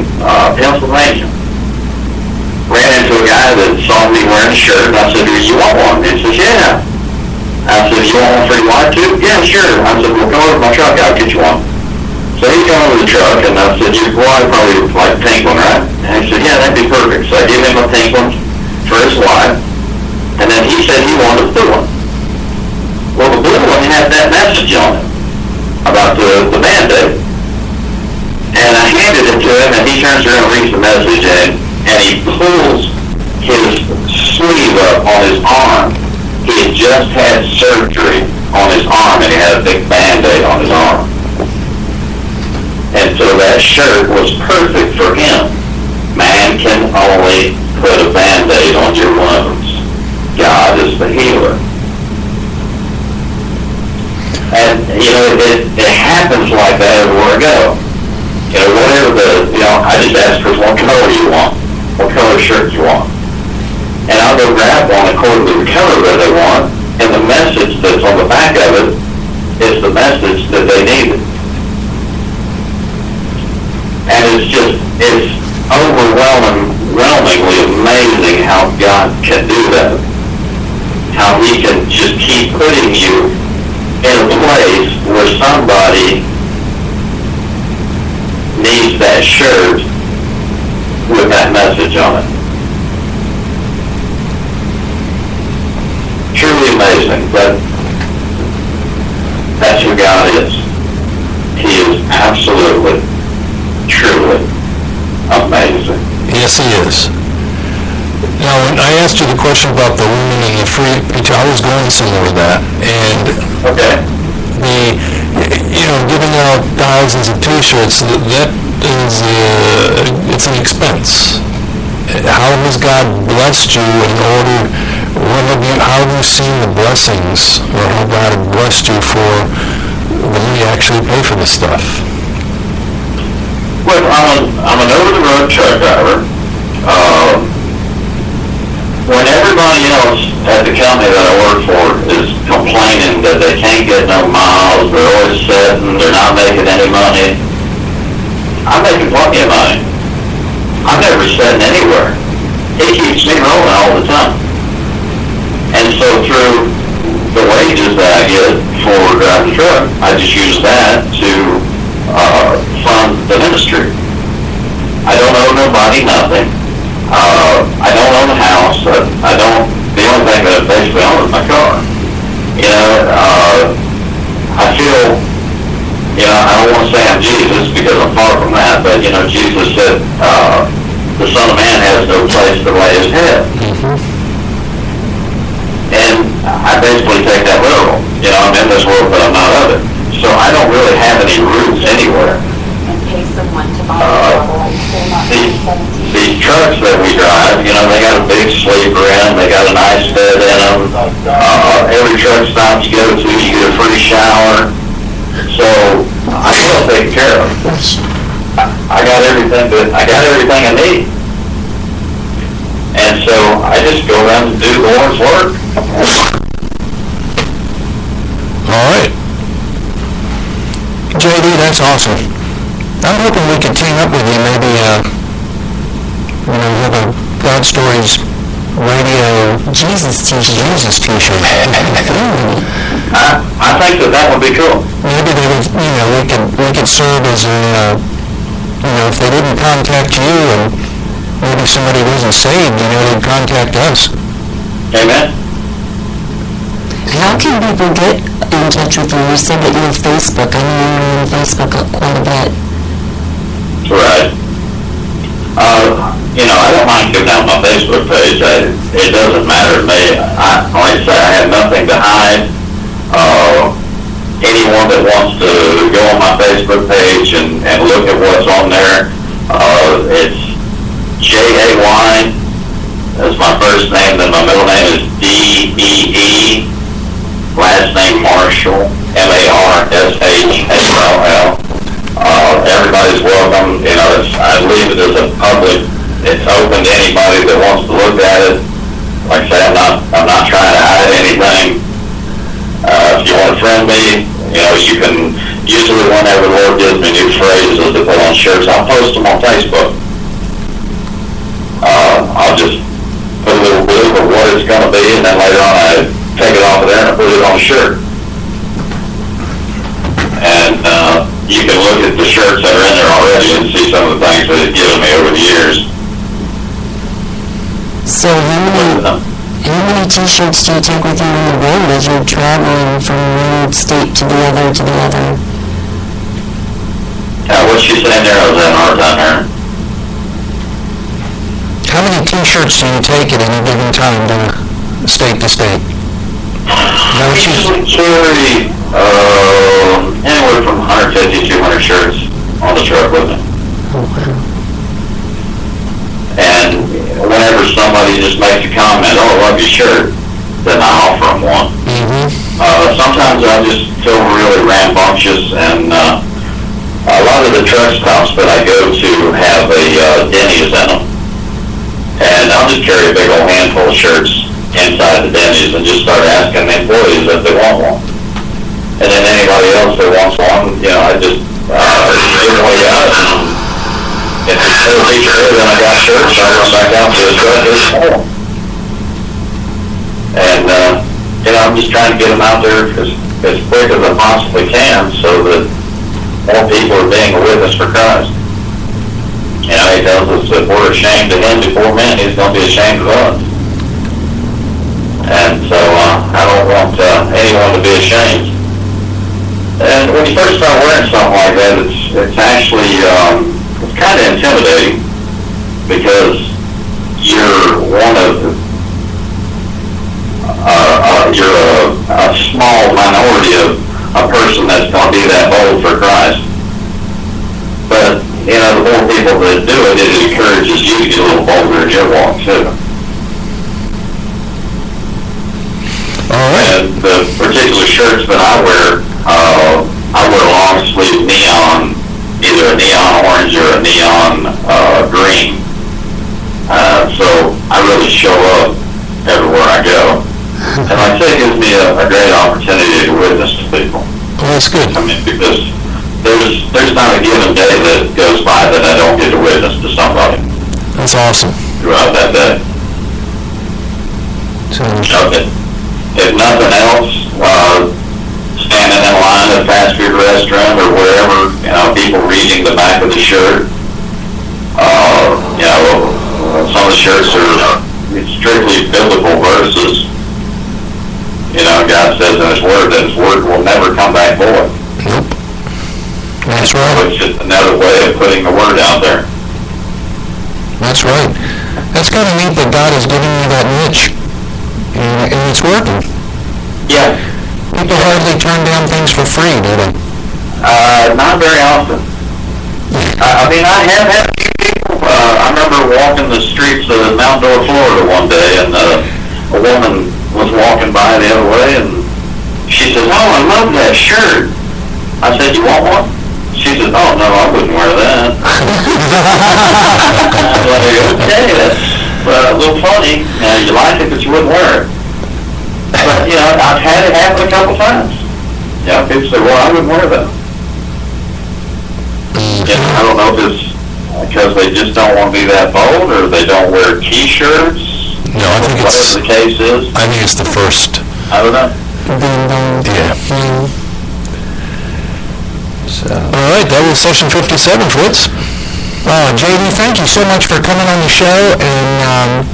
from Pennsylvania. Ran into a guy that saw me wearing a shirt, and I said, "Do you want one?" He says, "Yeah." I said, "You want one for your wife too?" "Yeah, sure." I said, "Well, come over to my truck, I'll get you one." So he came over to the truck, and I said, "Your wife probably like a pink one, right?" And he said, "Yeah, that'd be perfect." So I gave him a pink one for his wife, and then he said he wanted a blue one. Well, the blue one had that message on it about the Band-Aid. And I handed it to him, and he turns around and reads the message, and he pulls his sleeve up on his arm. He had just had surgery on his arm, and he had a big Band-Aid on his arm. And so that shirt was perfect for him. Man can only put a Band-Aid on your wounds. God is the healer. And, it happens like that everywhere I go. I just ask for what color you want, what color shirt you want. And I'll go grab one according to the color that they want, and the message that's on the back of it is the message that they needed. And it's overwhelmingly amazing how God can do that. How he can just keep putting you in a place where somebody needs that shirt with that message on it. Truly amazing, but that's who God is. He is absolutely, truly amazing. Yes, he is. Now, when I asked you the question about the women and the free, I was going somewhere with that, and okay. Giving out thousands of T-shirts, that is, it's an expense. How has God blessed you how have you seen the blessings, or how God has blessed you for when you actually pay for this stuff? Well, I'm an over-the-road truck driver. When everybody else at the company that I work for is complaining that they can't get no miles, they're always sitting, they're not making any money, I'm making plenty of money. I'm never sitting anywhere. He keeps me rolling all the time. And so through the wages that I get for driving the truck, I just use that to fund the ministry. I don't owe nobody nothing. I don't own a house. The only thing that I basically own is my car. I feel, I don't want to say I'm Jesus because I'm far from that, but, Jesus said, the Son of Man has no place to lay his head. Mm-hmm. And I basically take that literal. I'm in this world, but I'm not of it. So I don't really have any roots anywhere. Pay someone to buy these trucks that we drive, they got a big sleeper in them, they got a nice bed in them. Every truck stop you go to, you get a free shower. So I feel taken care of. I got everything I need. And so I just go around and do the Lord's work. All right. JD, that's awesome. I'm hoping we can team up with you, maybe, have a God Stories radio Jesus t-shirt. I think that would be cool. Maybe they would, we could serve as a, if they didn't contact you and maybe somebody wasn't saved, they'd contact us. Amen. How can people get in touch with you? You said that you're on Facebook. I know you're on Facebook quite a bit. Right. I don't mind giving out my Facebook page. It doesn't matter to me. Like I say, I have nothing to hide. Anyone that wants to go on my Facebook page and look at what's on there, it's Jay. That's my first name, then my middle name is D-E-E, last name Marshall, M-A-R-S-H-A-L-L. Everybody's welcome. I leave it as a public. It's open to anybody that wants to look at it. Like I say, I'm not trying to hide anything. If you want to friend me, you can usually whenever the Lord gives me new phrases to put on shirts, I'll post them on Facebook. I'll just put a little blurb of what it's going to be, and then later on I take it off of there and put it on a shirt. And you can look at the shirts that are in there already and see some of the things that it's given me over the years. So how many T-shirts do you take with you on the road as you're traveling from one state to the other to the other? What she's saying there, I was having a hard time hearing. How many T-shirts do you take at any given time to state to state? No, I usually carry anywhere from 150 to 200 shirts on the truck with me. Oh, wow. And whenever somebody just makes a comment, "Oh, I love your shirt," then I offer them one. Sometimes I just feel really rambunctious, and a lot of the truck stops that I go to have a Denny's in them. And I'll just carry a big old handful of shirts inside the Denny's and just start asking the employees if they want one. And then anybody else that wants one, I just give them away out. And if it's still a feature here, then I got shirts, I run back out to the truck and for them. And, I'm just trying to get them out there as quick as I possibly can so that more people are being a witness for Christ. He tells us that we're ashamed of him before men, he's going to be ashamed of us. And so I don't want anyone to be ashamed. And when you first start wearing something like that, it's actually it's kind of intimidating because you're you're a small minority of a person that's going to be that bold for Christ. But the more people that do it, it encourages you to get a little bolder in your walk too. All right. And the particular shirts that I wear long sleeve neon, either a neon orange or a neon green. So I really show up everywhere I go. And like I say, it gives me a great opportunity to witness to people. Well, that's good. I mean, because there's not a given day that goes by that I don't get to witness to somebody. That's awesome. Throughout that day. So, if nothing else, standing in line at a fast food restaurant or wherever, people reading the back of the shirt. Some of the shirts are strictly biblical verses. God says in His Word that His Word will never come back void. Nope. That's right. So it's just another way of putting the Word out there. That's right. That's kind of neat that God has given you that niche, and it's working. Yeah. People hardly turn down things for free, do they? Not very often. I have had a few people. I remember walking the streets of Mount Dora, Florida one day, and a woman was walking by the other way, and she says, "Oh, I love that shirt." I said, "You want one?" She said, "Oh, no, I wouldn't wear that." I was like, "Okay, that's a little funny. You like it, but you wouldn't wear it." But, I've had it happen a couple times. People say, "Well, I wouldn't wear that." I don't know if it's because they just don't want to be that bold, or they don't wear T-shirts. No, I think whatever the case is. I think it's the first. I don't know. Yeah. So. All right, that was session 57, Fritz. JD, thank you so much for coming on the show, and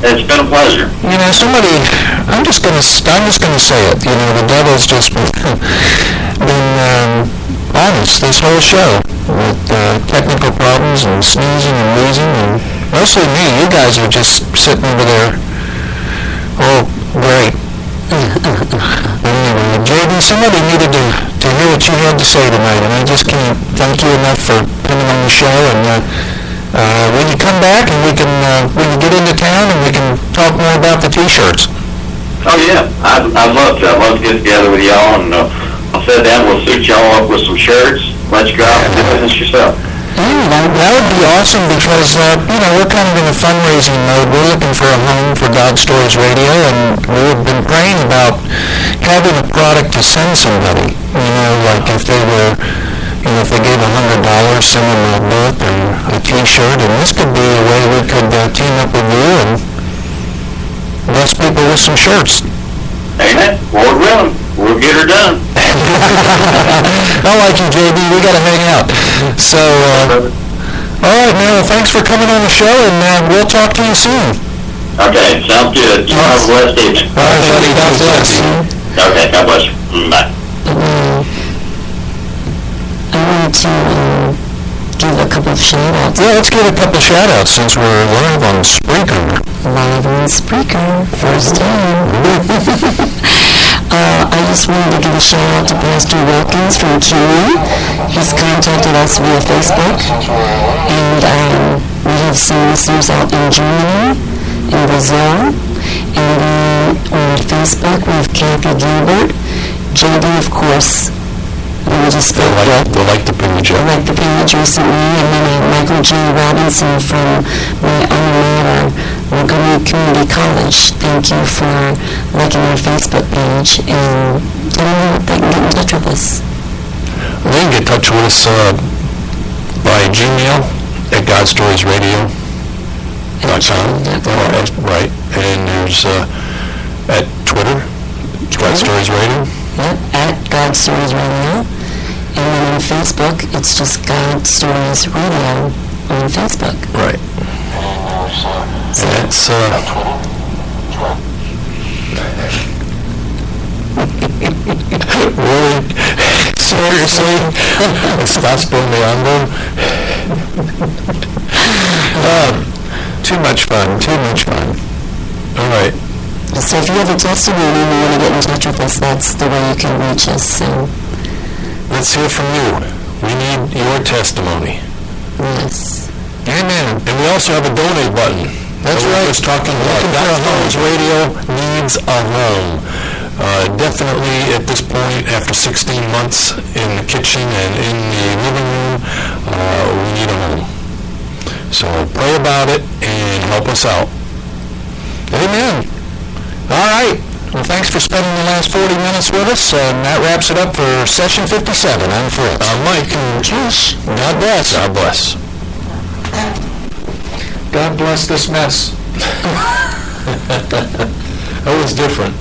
it's been a pleasure. I'm just gonna say it. The devil's just been honest this whole show with technical problems and sneezing and wheezing, and mostly me. You guys are just sitting over there. Oh, great. Anyway, JD, somebody needed to hear what you had to say tonight, and I just can't thank you enough for coming on the show. And when you come back, and we can get into town, and we can talk more about the T-shirts. Oh yeah, I'd love to. I'd love to get together with y'all, and I'll sit down. We'll suit y'all up with some shirts. Let you go out and do business yourself. That would be awesome because, we're kind of in a fundraising mode. We're looking for a home for God Stories Radio, and we've been praying about having a product to send somebody. Like if they were, if they gave $100, send them a book or a T-shirt, and this could be a way we could team up with you and bless people with some shirts. Amen. Lord willing, we'll get her done. I like you, JB. We got to hang out. So, all right, man. Well, thanks for coming on the show, and we'll talk to you soon. Okay, sounds good. You have a blessed evening. All right, buddy. God bless. Okay, God bless you. Bye. I wanted to give a couple of shout-outs. Yeah, let's give a couple shout-outs since we're live on Spreaker. Live on Spreaker, first time. I just wanted to give a shout-out to Pastor Wilkins from Kenya. He's contacted us via Facebook, and we have some listeners out in Germany, in Brazil, and on Facebook we have Kathy Gilbert, JD, of course. We just spoke with. They like the page. I like the page recently, and then I have Michael J. Robinson from my alma mater, Montgomery Community College. Thank you for liking our Facebook page, and let me know if they can get in touch with us. They can get in touch with us by Gmail at godstoriesradio.com. Right, and there's at Twitter, God Stories Radio. Yep, at God Stories Radio. And then on Facebook, it's just God Stories Radio on Facebook. Right. So That's really seriously. Stop spilling the envelope. Too much fun. Too much fun. All right. So if you have a testimony and you want to get in touch with us, that's the way you can reach us. So, Let's hear from you. We need your testimony. yes. Amen. And we also have a donate button. That's We're right. just talking about Looking for a God Stories Radio needs a home. Definitely at this point, after 16 months in the kitchen and in the living room, we need a home. So pray about it and help us out. Amen. All right. Well, thanks for spending the last 40 minutes with us, and that wraps it up for session 57. I'm Fritz. Mike and Josh. God bless. God bless. God bless this mess. That was different.